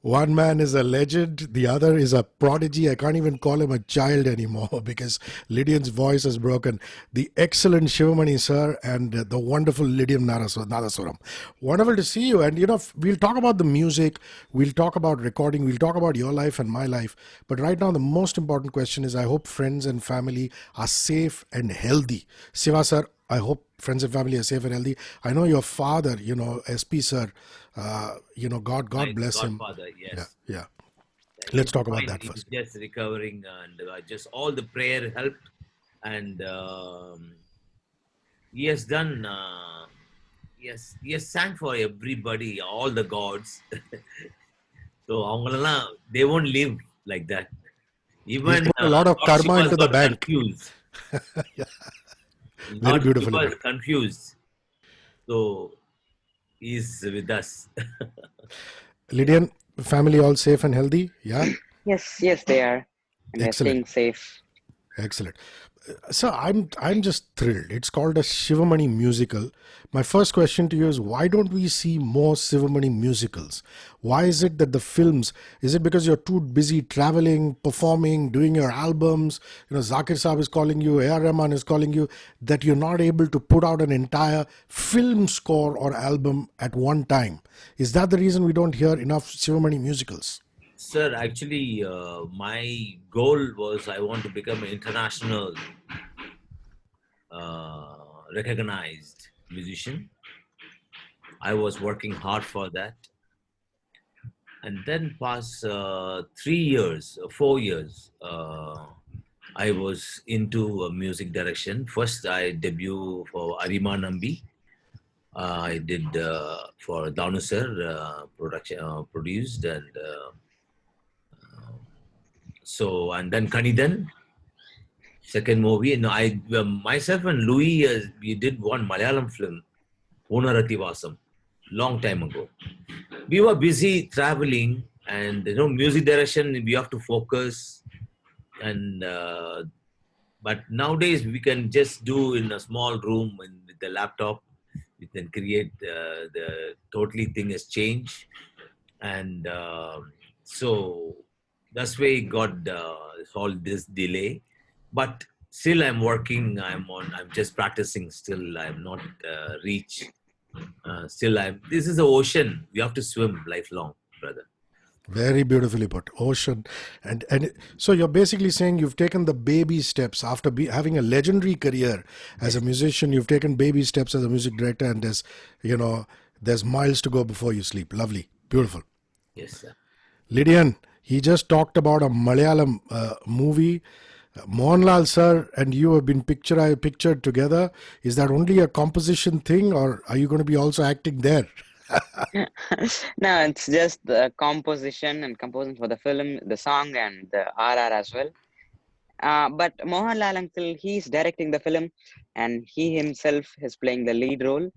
One man is a legend, the other is a prodigy. I can't even call him a child anymore because Lydian's voice has broken. The excellent Shivamani sir and the wonderful Lydian Nadhaswaram. Wonderful to see you. And we'll talk about the music, we'll talk about recording, we'll talk about your life and my life. But right now, the most important question is I hope friends and family are safe and healthy. Siva sir, I hope friends and family are safe and healthy. I know your father, SP sir, God My bless him. godfather, Yeah, yes. yeah. Let's He's talk about fine. that He's first. just recovering, and just all the prayer helped. And he has done. Yes, he has sang for everybody, all the gods. So அவங்களெல்லாம் they won't live like that. He's Even put a lot of Lord karma Shiva's into the got bank. confused. Yeah, very Lord beautifully Shiva is put. confused. So he's with us. Yes. Lydian, family all safe and healthy? Yeah, Yes, yes, they are, and they're excellent. staying safe. Excellent. So I'm just thrilled. It's called a Shivamani musical. My first question to you is why don't we see more Shivamani musicals? Why is it that the films, is it because you're too busy traveling, performing, doing your albums, Zakir Saab is calling you, A.R. Rahman is calling you, that you're not able to put out an entire film score or album at one time? Is that the reason we don't hear enough Shivamani musicals? Sir, actually, my goal was I want to become an international recognized musician. I was working hard for that. And then past 3 years, 4 years, I was into music direction. First, I debuted for Arima Nambi. I did for Downusser production produced and then Kanidan, second movie. No, I myself and Louis we did one Malayalam film, Punarati Vasam, long time ago. We were busy traveling, and music direction we have to focus. And but nowadays we can just do in a small room with the laptop. We can create the totally thing has changed, and so that's why it got all this delay. But still, I'm working. I'm just practicing. Still, I'm not reached. Still, I'm. This is the ocean. You have to swim lifelong, brother. Very beautifully put. Ocean. So you're basically saying you've taken the baby steps after having a legendary career as a Yes, musician. You've taken baby steps as a music director, and there's miles to go before you sleep. Lovely. Beautiful. yes, sir. Lydian, he just talked about a Malayalam movie. Mohanlal sir and you have been pictured together. Is that only a composition thing, or are you going to be also acting there? No, it's just the composition and composing for the film, the song, and the RR as well. But Mohanlal uncle, he's directing the film, and he himself is playing the lead role.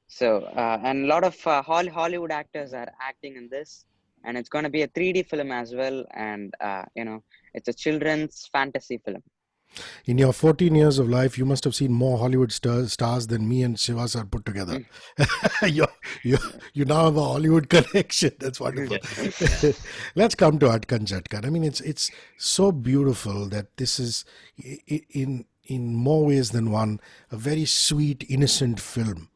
So, and a lot of Hollywood actors are acting in this, and it's going to be a 3D film as well. And it's a children's fantasy film. In your 14 years of life, you must have seen more Hollywood stars than me and Shiva sir put together. you, you, you now have a Hollywood connection. That's wonderful. Let's come to Atkan Chatkan. I mean, it's so beautiful that this is, in more ways than one, a very sweet, innocent film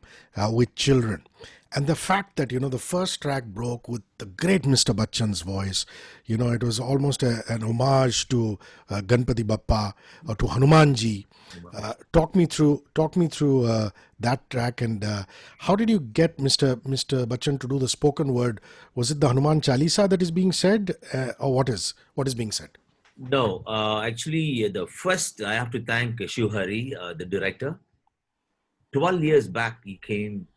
with children. And the fact that, the first track broke with the great Mr. Bachchan's voice, it was almost an homage to Ganpati Bappa or to Hanumanji. Talk me through that track, and how did you get Mr. Bachchan to do the spoken word? Was it the Hanuman Chalisa that is being said, or what is being said? No, actually, the first I have to thank Hari, the director. 12 years back, he came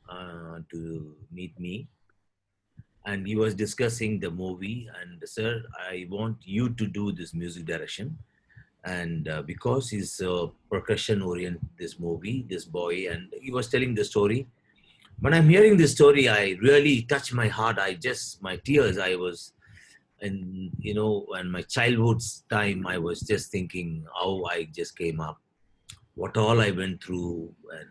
to meet me, and he was discussing the movie. And sir, I want you to do this music direction, and because he's percussion orient, this movie, this boy, and he was telling the story. When I'm hearing this story, I really touched my heart. My tears. I was, and when my childhood's time, I was just thinking how I just came up, what all I went through, and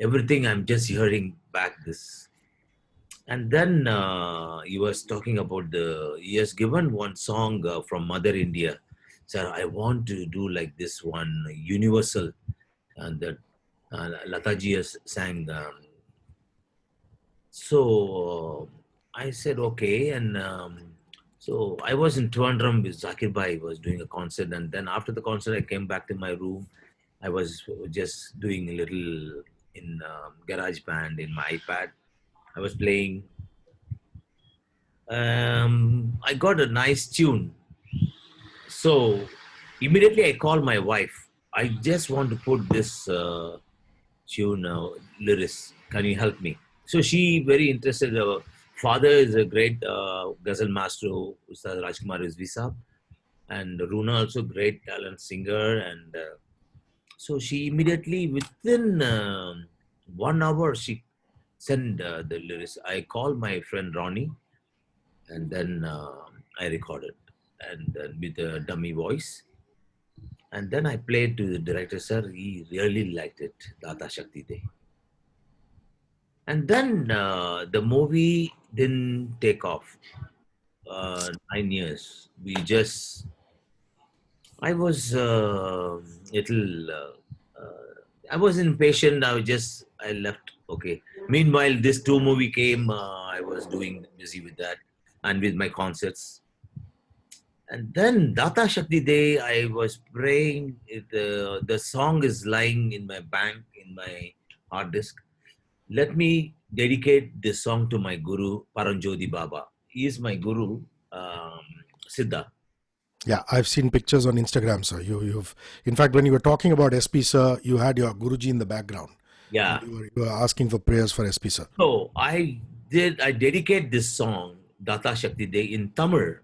everything. I'm just hearing back this, And then he was talking about he has given one song from Mother India. Sir, I want to do like this one, universal. And that Lataji has sang. So I said, okay. And so I was in Trivandrum with Zakir Bhai, was doing a concert. And then after the concert, I came back to my room. I was just doing a little in garage band in my iPad. I was playing. I got a nice tune. So immediately I called my wife. I just want to put this tune lyrics. Can you help me? So she very interested. Father is a great ghazal master, Ustad Rajkumar Rizvi Saab, and Runa also great talent singer. And so she immediately within 1 hour she sent the lyrics. I called my friend Ronnie, and then I recorded, and with a dummy voice. And then I played to the director, sir. He really liked it, Data Shakti Day. And then the movie didn't take off. 9 years. I was little, I was impatient. I left. Okay. Meanwhile, this two movie came. I was doing busy with that and with my concerts. And then Data Shakti Day, I was praying. The song is lying in my bank, in my hard disk. Let me dedicate this song to my guru, Paranjodi Baba. He is my guru, Siddha. Yeah, I've seen pictures on Instagram, sir. You've, in fact, when you were talking about SP, sir, you had your Guruji in the background. Yeah. You were asking for prayers for SP, sir. So I dedicate this song, Data Shakti Day, in Tamil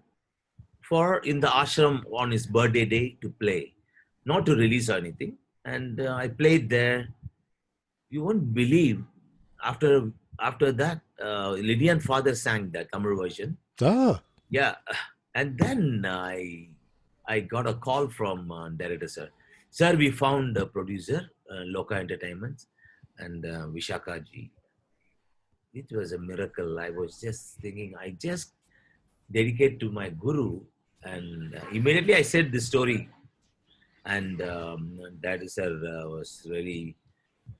for in the ashram on his birthday day to play, not to release or anything. And I played there. You won't believe after that, Lydian father sang that Tamil version. Ah, Yeah, and then I got a call from director sir. Sir, we found a producer, Loka Entertainments, and Vishaka ji. It was a miracle. I was just thinking, I just dedicate to my guru, and immediately I said the story, and director sir was really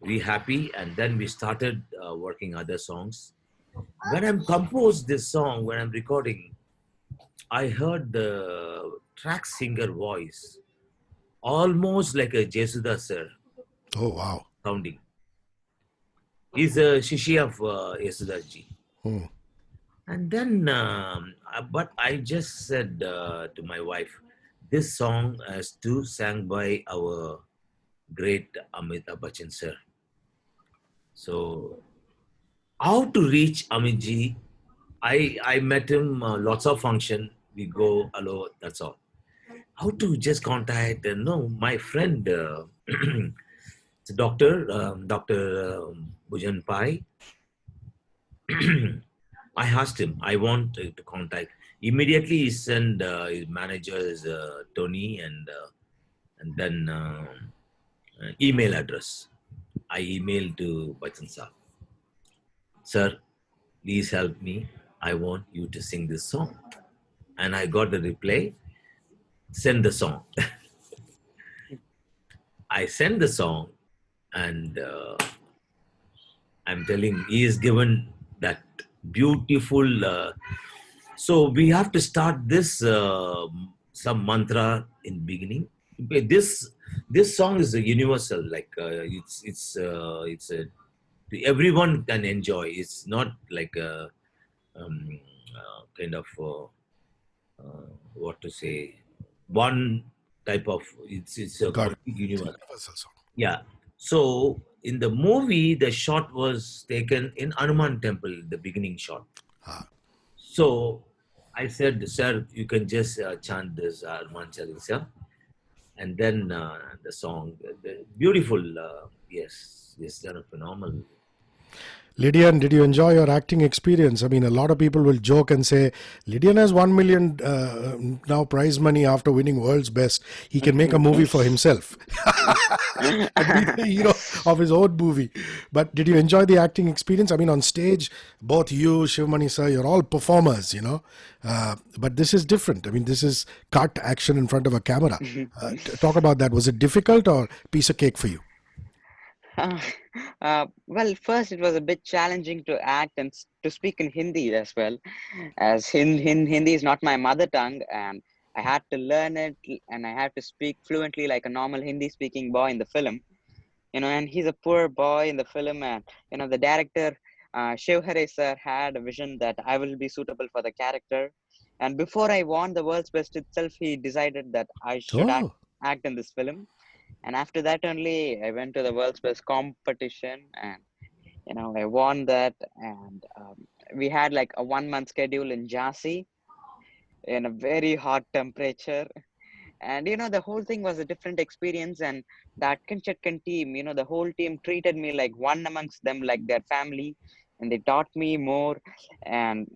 very happy. And then we started working other songs. When I'm composed this song, when I'm recording, I heard the track singer voice almost like a Jesuda sir oh, wow. sounding. He's a Shishi of Yesudas ji. Hmm. And then, but I just said to my wife, this song has to sang by our great Amitabh Bachchan sir. So, how to reach Amit ji? I met him lots of function. We go hello. That's all. How to just contact? No, my friend, it's a doctor, Doctor Bhujan Pai. I asked him. I want to contact. Immediately, he sent his managers Tony and then email address. I emailed to Bachchan sir. Sir, please help me. I want you to sing this song. And I got the reply, send the song. I sent the song, and I'm telling, he is given that beautiful. So we have to start this some mantra in beginning. This song is a universal, like it's a everyone can enjoy. It's not like a kind of what to say, one type of. It's a Got it. complete universe. Universal song. Yeah. So in the movie, the shot was taken in Hanuman temple, the beginning shot. Ah. So I said, sir, you can just chant this Hanuman Chalisa. And then the song, beautiful, yes, done a phenomenal. Lydian, did you enjoy your acting experience? I mean, a lot of people will joke and say, Lydian has 1 million now prize money after winning World's Best. He can make a movie for himself and be the hero of his own movie. But did you enjoy the acting experience? I mean, on stage, both you, Sivamani sir, you're all performers, but this is different. I mean, this is cut action in front of a camera. Talk about that. Was it difficult or piece of cake for you? Uh, well, first it was a bit challenging to act and to speak in Hindi as well, as Hindi is not my mother tongue, and I had to learn it, and I had to speak fluently like a normal Hindi speaking boy in the film. And he's a poor boy in the film, and the director, Shiv Hare sir, had a vision that I will be suitable for the character. And before I won the world's best itself, he decided that I should Oh, act in this film. And after that only, I went to the world's best competition, and I won that. And we had like a 1 month schedule in Jhansi in a very hot temperature. And the whole thing was a different experience. And the Atkan Chatkan team, the whole team treated me like one amongst them, like their family, and they taught me more. And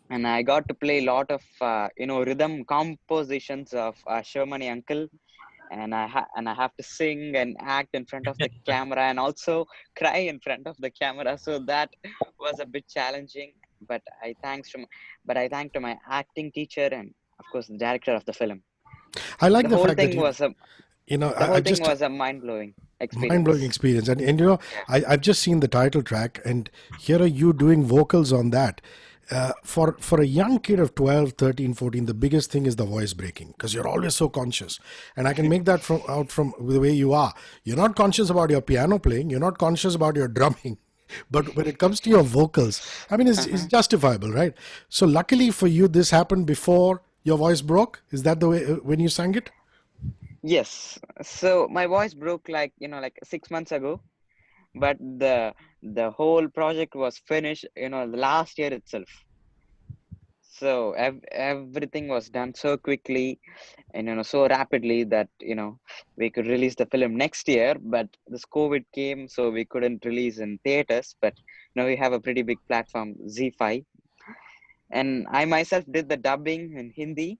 I got to play a lot of rhythm compositions of Sivamani uncle, and I have to sing and act in front of the camera and also cry in front of the camera. So that was a bit challenging, but I thank to my acting teacher and of course the director of the film. I like The the whole fact that thing was a the I whole thing just was a mind-blowing mind-blowing experience. experience. And Yeah. I've just seen the title track, and here are you doing vocals on that. For a young kid of 12, 13, 14, the biggest thing is the voice breaking, because you're always so conscious. And I can make that from the way you are. You're not conscious about your piano playing, you're not conscious about your drumming. But when it comes to your vocals, I mean, it's Uh-huh. justifiable, right? So luckily for you, this happened before your voice broke. Is that the way when you sang it? Yes. So my voice broke like, like 6 months ago, but the whole project was finished, the last year itself. So everything was done so quickly and so rapidly that we could release the film next year. But this COVID came, so we couldn't release in theaters. But we have a pretty big platform, Z5, and I myself did the dubbing in Hindi.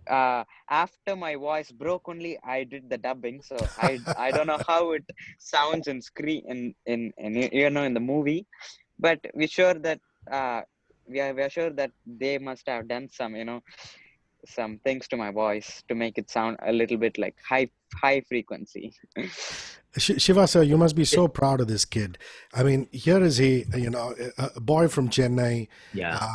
After my voice broke only I did the dubbing, so I don't know how it sounds in screen in the movie, but we're sure that uh we are sure that they must have done some things to my voice to make it sound a little bit like high frequency. Shiva sir, you must be so proud of this kid. I mean, here is he, a boy from Chennai, Yeah.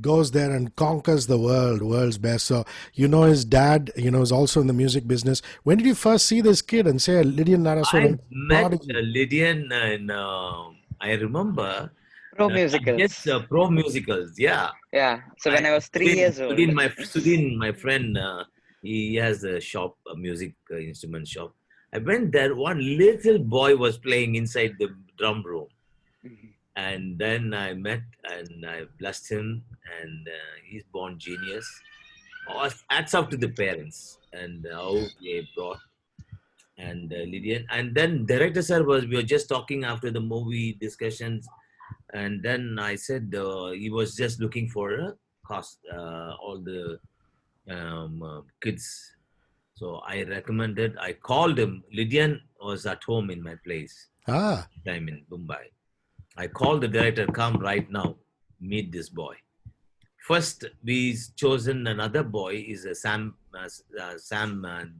goes there and conquers the world's best. So, his dad, is also in the music business. When did you first see this kid and say, Lydian I Nadhaswaram, met prodigy? Lydian in, I remember, Pro just musicals. pro musicals. Yeah. Yeah, so I, when I was 3 years old. Sudin, my friend, he has a shop, a music instrument shop. I went there. One little boy was playing inside the drum room, Mhm. and then I met and I blessed him, and he's born genius. Hats off to the parents and how they brought and Lydian. And then director sir we were just talking after the movie discussions, and then I said he was just looking for a cost all the kids. So I recommended. I called him. Lydian was at home in my place. Ah, Time in Mumbai. I called the director. Come right now. Meet this boy. First, we chosen another boy. Is a Sam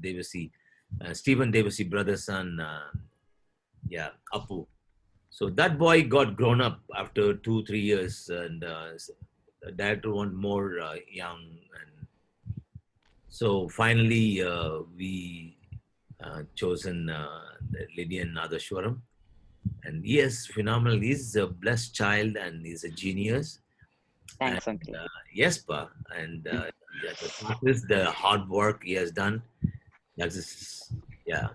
Devasi, Stephen Devasi brother son. Yeah, Apu. So that boy got grown up after 2 3 years, and the director want more young, and so finally we chosen Lydian Nadhaswaram, and yes, phenomenal. He's a blessed child, and he's a genius. And Thanks, uncle. yes, pa, and the practice, the hard work he has done. That's just, yeah,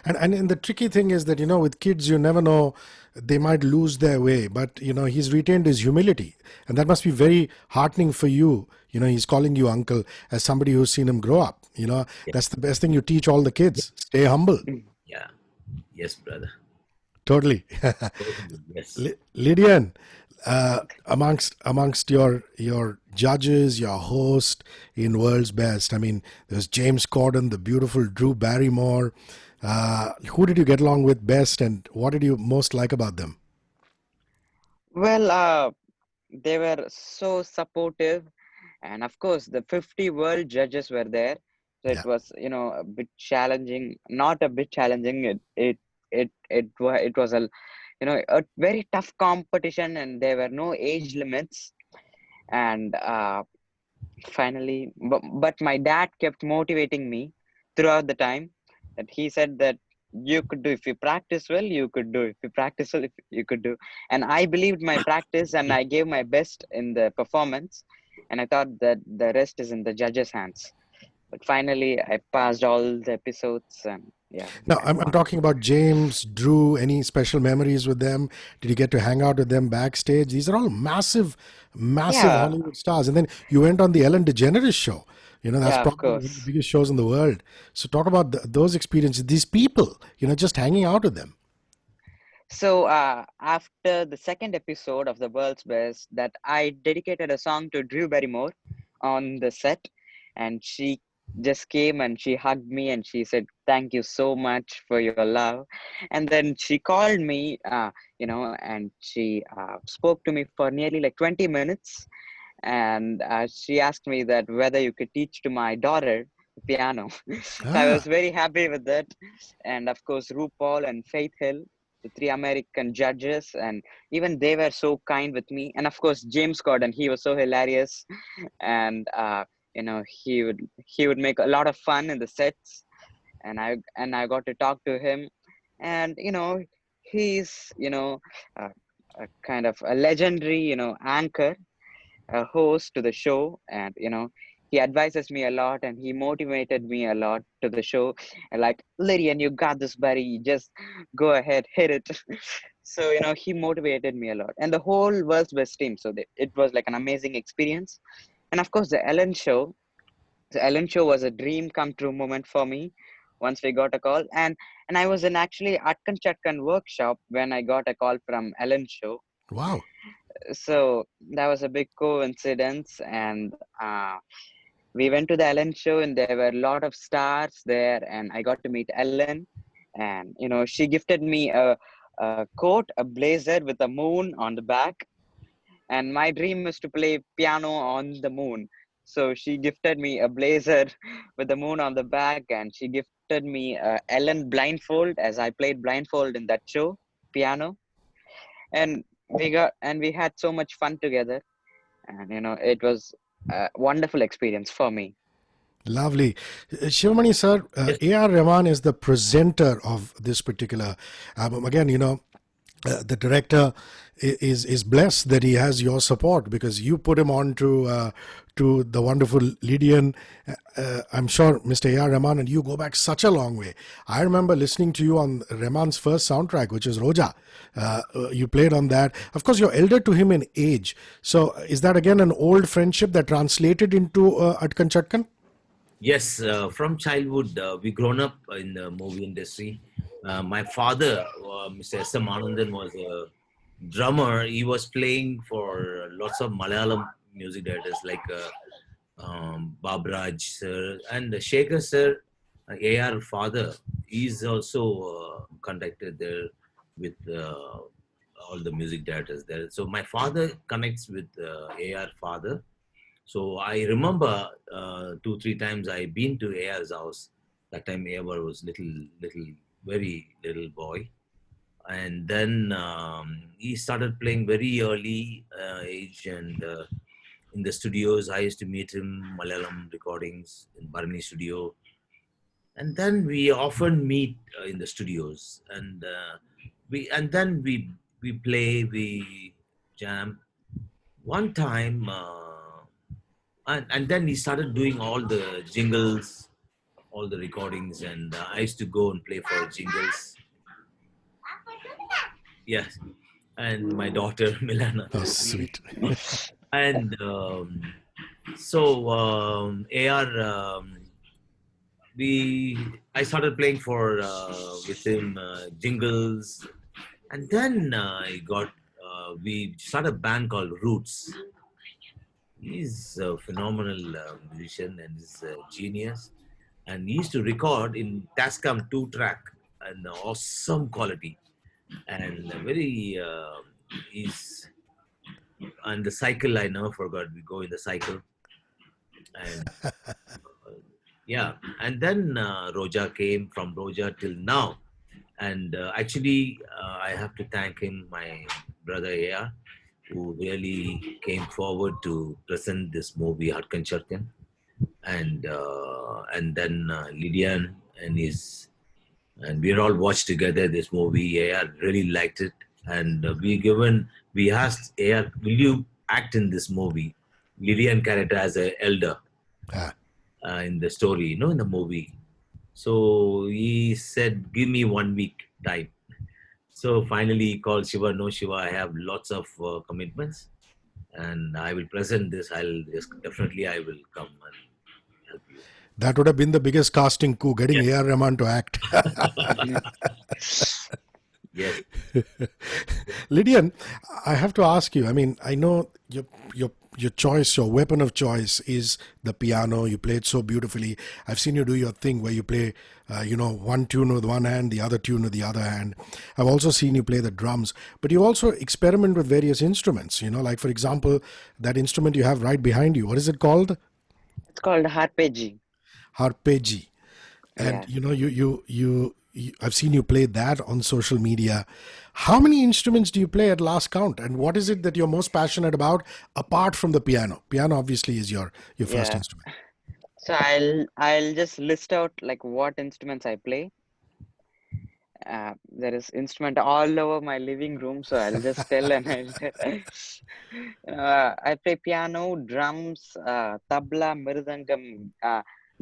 and the tricky thing is that, with kids, you never know, they might lose their way. But, he's retained his humility. And that must be very heartening for you. He's calling you uncle as somebody who's seen him grow up. yeah, That's the best thing you teach all the kids. Stay humble. Mm. yeah. Yes, brother. Totally. Yes. Lydian, amongst your judges, your host in World's Best, I mean, there's James Corden, the beautiful Drew Barrymore. Who did you get along with best, and what did you most like about them? Well, they were so supportive, and of course, the 50 world judges were there. So it Yeah. was, a bit challenging. Not a bit challenging. It was a very tough competition, and there were no age limits. And finally, but my dad kept motivating me throughout the time. That he said that you could do if you practice well, you could do if you practice well, if you could do. And I believed my practice, and I gave my best in the performance. And I thought that the rest is in the judges' hands. But finally, I passed all the episodes, and yeah, Now, I I'm won. talking about James, Drew. Any special memories with them? Did you get to hang out with them backstage? These are all massive, massive Yeah, Hollywood stars. And then you went on the Ellen DeGeneres show. That's yeah, of probably one of the course. biggest shows in the world. So talk about those experiences. These people, just hanging out with them. So after the second episode of the World's Best, that I dedicated a song to Drew Barrymore on the set, and she just came and she hugged me and she said, "Thank you so much for your love." And then she called me, and she spoke to me for nearly like 20 minutes, and she asked me that whether you could teach to my daughter piano. So I was Ah, very happy with that. And of course, RuPaul and Faith Hill, the three American judges, and even they were so kind with me. And of course, James Corden, he was so hilarious, and he would make a lot of fun in the sets, and I got to talk to him, and he's a, a kind of a legendary anchor, a host to the show, and he advises me a lot, and he motivated me a lot to the show, and like, Lydian, you got this, buddy, just go ahead, hit it. So he motivated me a lot, and the whole World's Best team. So it was like an amazing experience. And of course, the Ellen show was a dream come true moment for me once we got a call. And I was in actually Atkan Chatkan workshop when I got a call from Ellen show. wow. So that was a big coincidence. And we went to the Ellen show, and there were a lot of stars there, and I got to meet Ellen. And she gifted me a coat, a blazer with a moon on the back, and my dream is to play piano on the moon. So she gifted me a blazer with the moon on the back, and she gifted me a Ellen blindfold, as I played blindfold in that show, piano. And we had so much fun together, and it was a wonderful experience for me. Lovely. Shivamani sir, Yes. A.R. Rahman is the presenter of this particular album. Again, the director is blessed that he has your support because you put him on to the wonderful Lydian. I'm sure Mr. A.R. Rahman and you go back such a long way. I remember listening to you on Rahman's first soundtrack, which is Roja. You played on that. Of course, you're elder to him in age. So is that again an old friendship that translated into Atkan Chatkan? Yes, from childhood, we grown up in the movie industry. My father, Mr. S.M. Anandan, was a drummer. He was playing for lots of Malayalam music directors like Babraj sir and Shekhar sir, A.R. father. He's also conducted there with all the music directors there. So my father connects with A.R. father. So I remember two, three times I been to Aya's house. That time Aya was little, very little boy. And then he started playing very early age, and in the studios, I used to meet him, Malayalam recordings in Barani studio. And then we often meet in the studios, and then we play, we jam. One time, and then he started doing all the jingles, all the recordings, and I used to go and play for jingles. Yes, and my daughter Milana, Oh, sweet. and so AR, we I started playing for with him jingles, And then we started a band called Roots. He's a phenomenal musician and he's a genius. And he used to record in Tascam 2 track and awesome quality. And he's, and the cycle I never forgot. We go in the cycle and yeah. And then Roja came from Roja till now. And actually, I have to thank him, my brother AR, who really came forward to present this movie, Atkan Chatkan, and then Lydian and we all watched together this movie. AR really liked it, and we asked AR, will you act in this movie? Lydian character as an elder Ah. in the story, in the movie. So he said, give me 1 week time. So finally he called Shiva, no Shiva, I have lots of commitments and I will present this. Definitely I will come and help you. That would have been the biggest casting coup, getting Yes. A.R. Rahman to act. Yes. Lydian, I have to ask you. I mean, I know your choice, your weapon of choice is the piano. You play it so beautifully. I've seen you do your thing where you play, one tune with one hand, the other tune with the other hand. I've also seen you play the drums, but you also experiment with various instruments. Like for example, that instrument you have right behind you. What is it called? It's called harpeggi. Harpeggi. And Yeah. I've seen you play that on social media. How many instruments do you play at last count? And what is it that you're most passionate about apart from the piano? Piano obviously is your first Yeah. instrument. So I'll just list out like what instruments I play. There is instrument all over my living room, so I'll just tell and I play piano, drums, tabla, mirdangam,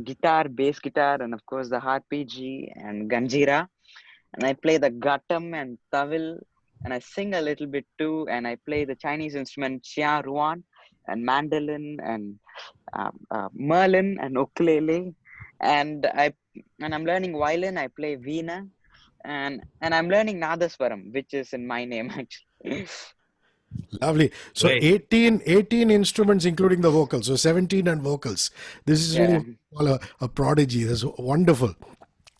guitar, bass guitar, and of course the harpeggi and ganjira. And I play the ghatam and tawil, and I sing a little bit too. And I play the Chinese instrument xia ruan and mandolin and merlin and ukulele. And I'm learning violin. I play veena, and I'm learning Nadhaswaram, which is in my name actually. Lovely. So Great. 18 instruments, including the vocals. So 17 and vocals. This is really Yeah, what we call a prodigy. That's wonderful.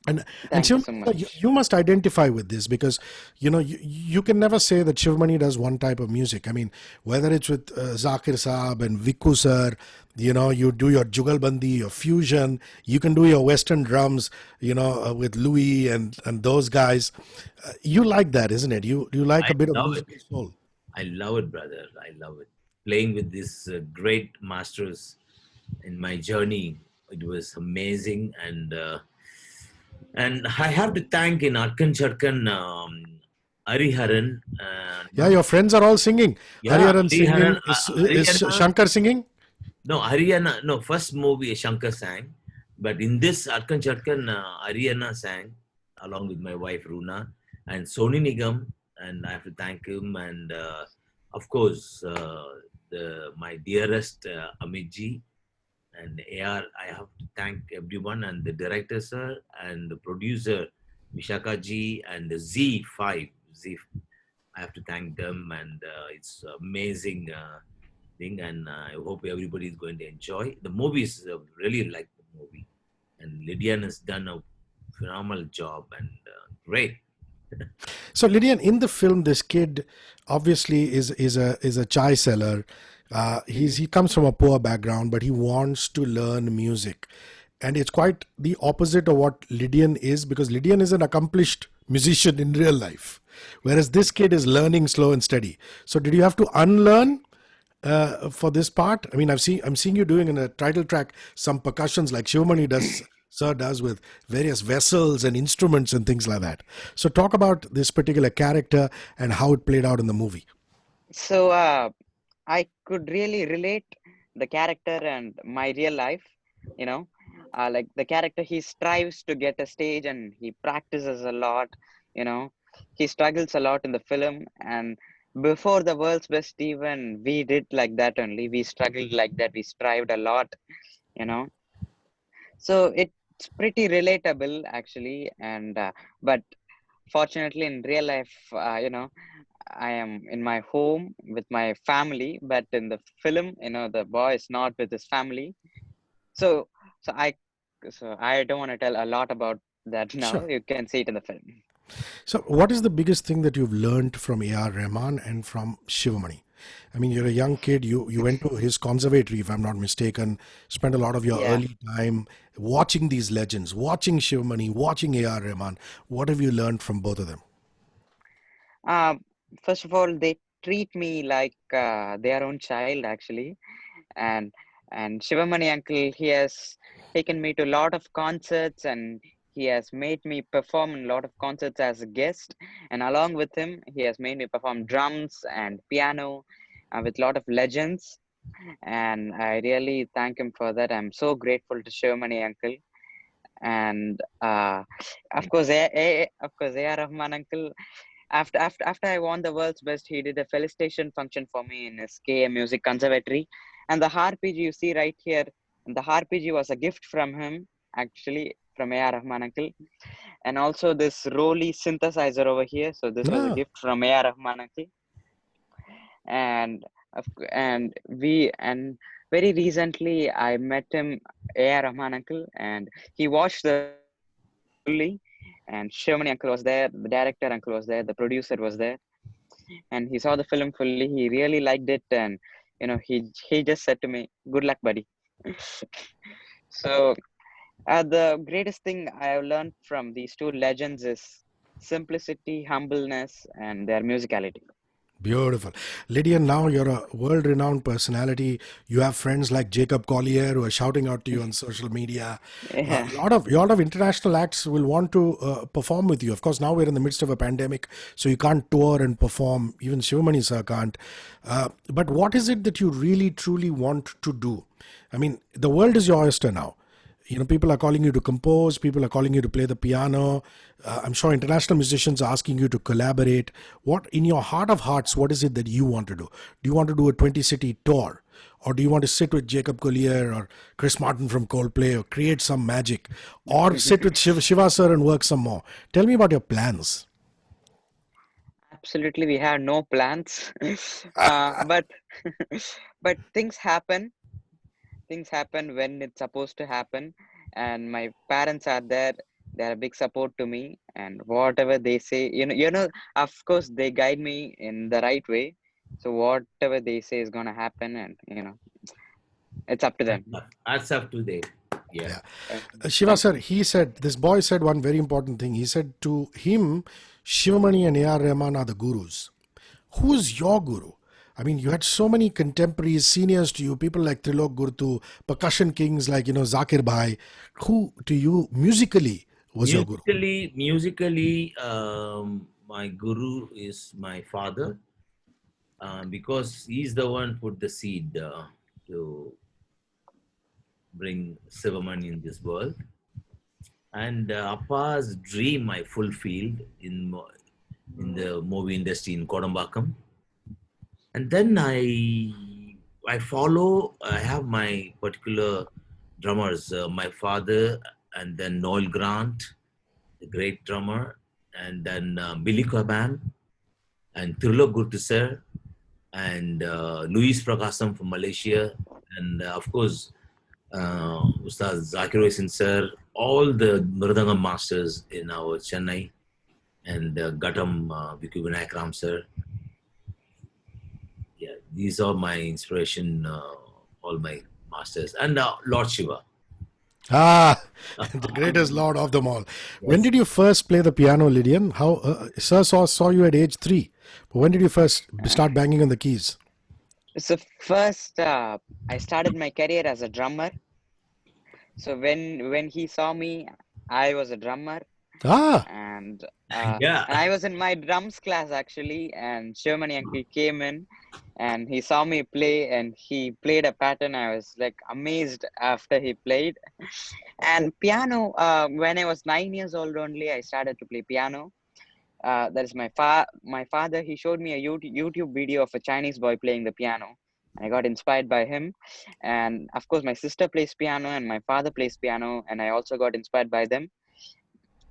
And thank you Shiv, so you much. you must identify with this because you can never say that Shivmani does one type of music. I mean, whether it's with Zakir Saab and Vikku sir, you do your jugalbandi, your fusion, you can do your Western drums, with Louis and those guys. You like that, isn't it? You like I a bit of love it. musical soul. I love it, brother. I love it. Playing with these great masters in my journey, it was amazing. And I have to thank in Atkan Chatkan, Hariharan. Yeah, your friends are all singing. Yeah, Hariharan Hariharan, singing. Is Shankar singing? No, Haryana, no, first movie Shankar sang, but in this Atkan Chatkan, Haryana sang along with my wife Runa and Soni Nigam, and I have to thank him, and of course, my dearest Amit ji and AR. I have to thank everyone and the director, sir, and the producer, Vishaka ji, and the Z5. I have to thank them, and it's amazing thing, and I hope everybody is going to enjoy. The movie is really like the movie, and Lydian has done a phenomenal job and great. So Lydian, in the film, this kid obviously is a chai seller. He comes from a poor background, but he wants to learn music, and it's quite the opposite of what Lydian is because Lydian is an accomplished musician in real life, whereas this kid is learning slow and steady. So did you have to unlearn for this part? I mean, I'm seeing you doing in a title track some percussions like Shivamani does, sir does with various vessels and instruments and things like that. So talk about this particular character and how it played out in the movie. So I could really relate the character and my real life. You know, like the character, he strives to get a stage and he practices a lot. You know, he struggles a lot in the film. And before the world's best, even we did like that only. We struggled like that. We strived a lot. You know, so it's pretty relatable actually. And but fortunately, in real life, I am in my home with my family, but in the film, the boy is not with his family. So, so I, so I don't want to tell a lot about that Sure. now. You can see it in the film. So, what is the biggest thing that you've learned from A.R. Rahman and from Shivamani? I mean, you're a young kid. You went to his conservatory, if I'm not mistaken. Spent a lot of your Yeah. early time watching these legends, watching Shivamani, watching A.R. Rahman. What have you learned from both of them? Uh, First of all, they treat me like their own child, actually. And Shivamani uncle, he has taken me to a lot of concerts, and he has made me perform in a lot of concerts as a guest. And along with him, he has made me perform drums and piano with a lot of legends. And I really thank him for that. I'm so grateful to Shivamani uncle. And of course, A.R. Rahman uncle. After I won the world's best, he did a felicitation function for me in his KM Music Conservatory, and the RPG you see right here, the RPG was a gift from him, actually from A.R. Rahman uncle, and also this Rolly synthesizer over here. So this was a Ah, gift from A.R. Rahman uncle, and and very recently I met him, A.R. Rahman uncle, and he watched the film fully. And Shermani uncle was there, the director uncle was there, the producer was there, and he saw the film fully. He really liked it, and he just said to me, "Good luck, buddy." So the greatest thing I have learned from these two legends is simplicity, humbleness, and their musicality. beautiful. Lydian, now you're a world renowned personality. You have friends like Jacob Collier who are shouting out to you on social media. Yeah, A lot of international acts will want to perform with you. Of course, now we're in the midst of a pandemic, so you can't tour and perform. Even Shivamani sir can't. But what is it that you really truly want to do? I mean, the world is your oyster now. People are calling you to compose, people are calling you to play the piano. I'm sure international musicians are asking you to collaborate. What, in your heart of hearts, what is it that you want to do? Do you want to do a 20 city tour, or do you want to sit with Jacob Collier or Chris Martin from Coldplay, or create some magic, or sit with Shiva sir and work some more? Tell me about your plans. absolutely. We have no plans, but but things happen when it's supposed to happen, and my parents are there. They're a big support to me, and whatever they say, of course they guide me in the right way. So whatever they say is gonna happen, and it's up to them. That's up to them. Yeah. Yeah. Uh, Shiva Thank sir, you. this boy said one very important thing. He said to him, Shivamani and A.R. Rahman are the gurus. Who's your guru? I mean, you had so many contemporaries, seniors to you, people like Trilok Gurtu, percussion kings like, Zakir Bhai. Who to you musically was your guru? Musically, my guru is my father, because he's the one put the seed to bring Sivamani in this world. And Appa's dream I fulfilled in the movie industry in Kodambakam. And then I follow. I have my particular drummers. My father, and then Noel Grant, the great drummer, and then Billy Coban and Trilok Gurtu sir, and Luis Prakasam from Malaysia, and of course Ustaz Zakir Hussain sir, all the Mridangam masters in our Chennai, and Gatam Viku Vinayak Ram sir. Yeah, these are my inspiration, all my masters, and Lord Shiva. Ah, the greatest lord of them all. When Yes. did you first play the piano, Lydian? How sir saw you at age 3. But when did you first start banging on the keys? So first, I started my career as a drummer. So when he saw me, I was a drummer, Ah, and Yeah. I was in my drums class actually, and Shermani uncle came in, and he saw me play, and he played a pattern. I was like amazed after he played. And piano, when I was 9 years old only, I started to play piano. That is my father. He showed me a YouTube video of a Chinese boy playing the piano. I got inspired by him, and of course, my sister plays piano, and my father plays piano, and I also got inspired by them.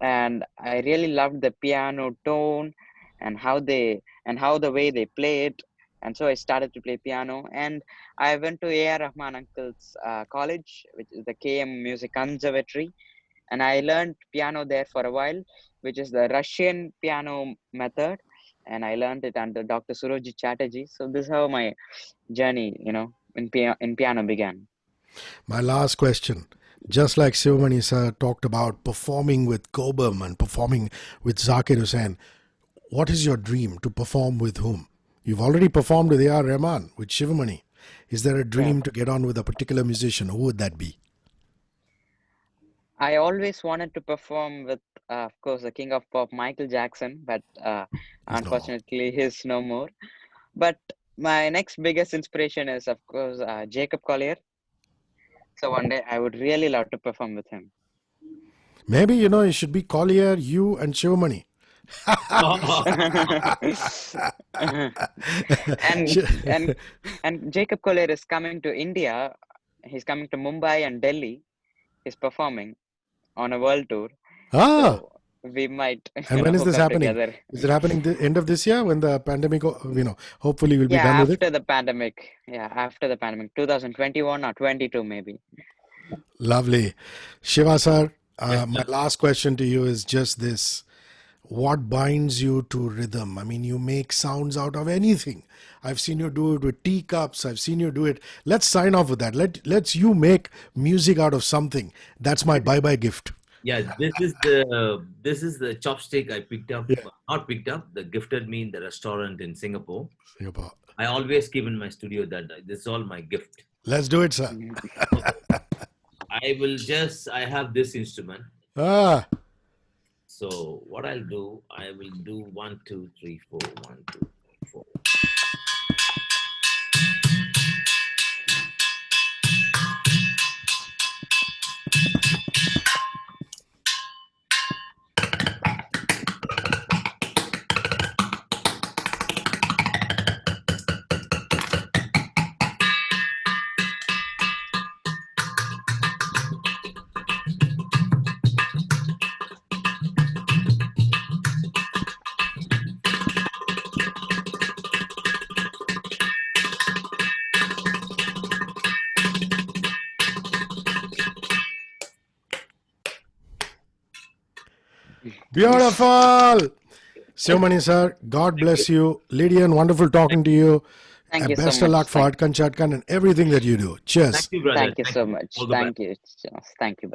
and I really loved the piano tone and how the way they play it. And so I started to play piano, and I went to A.R. Rahman Uncle's college, which is the KM Music Conservatory, and I learned piano there for a while, which is the Russian piano method, and I learned it under Dr. Suroji Chatterjee. So this is how my journey, in piano began. My last question. Just like Sivamani sir talked about performing with Kobam and performing with Zakir Hussain, what is your dream to perform with whom? You've already performed with A.R. Rahman, with Shivamani. Is there a dream to get on with a particular musician? Who would that be? I always wanted to perform with, of course, the king of pop, Michael Jackson, but He's no more. unfortunately, he's no more. But my next biggest inspiration is, of course, Jacob Collier. So one day I would really love to perform with him. Maybe, it should be Collier, you, and Shivamani. and Jacob Collier is coming to India. He's coming to Mumbai and Delhi. He's performing on a world tour. Ah, So we might, and when is hook this up happening? together. Is it happening the end of this year when the pandemic, hopefully we'll be Yeah, done with it? after the pandemic. Yeah, after the pandemic, 2021 or 22 maybe. Lovely. Shiva sir, Yes, my sir. last question to you is just this. What binds you to rhythm? I mean, you make sounds out of anything. I've seen you do it with teacups. I've seen you do it. Let's sign off with that. Let's you make music out of something. That's my bye-bye gift. Yeah, this is the chopstick I picked up. Yeah. Not picked up. They gifted me in the restaurant in Singapore. Singapore. I always keep in my studio that this is all my gift. Let's do it, sir. I have this instrument. Ah, So what I'll do, I will do 1, 2, 3, 4, 1, 2, 3, 4. beautiful. Sivamani sir, God bless you. Lydian, wonderful talking to you. Thank And you so best of much. luck for Atkan Chatkan and everything that you do. Cheers. Thank you, brother. Thank you so much. All the best. Thank you. Thank you.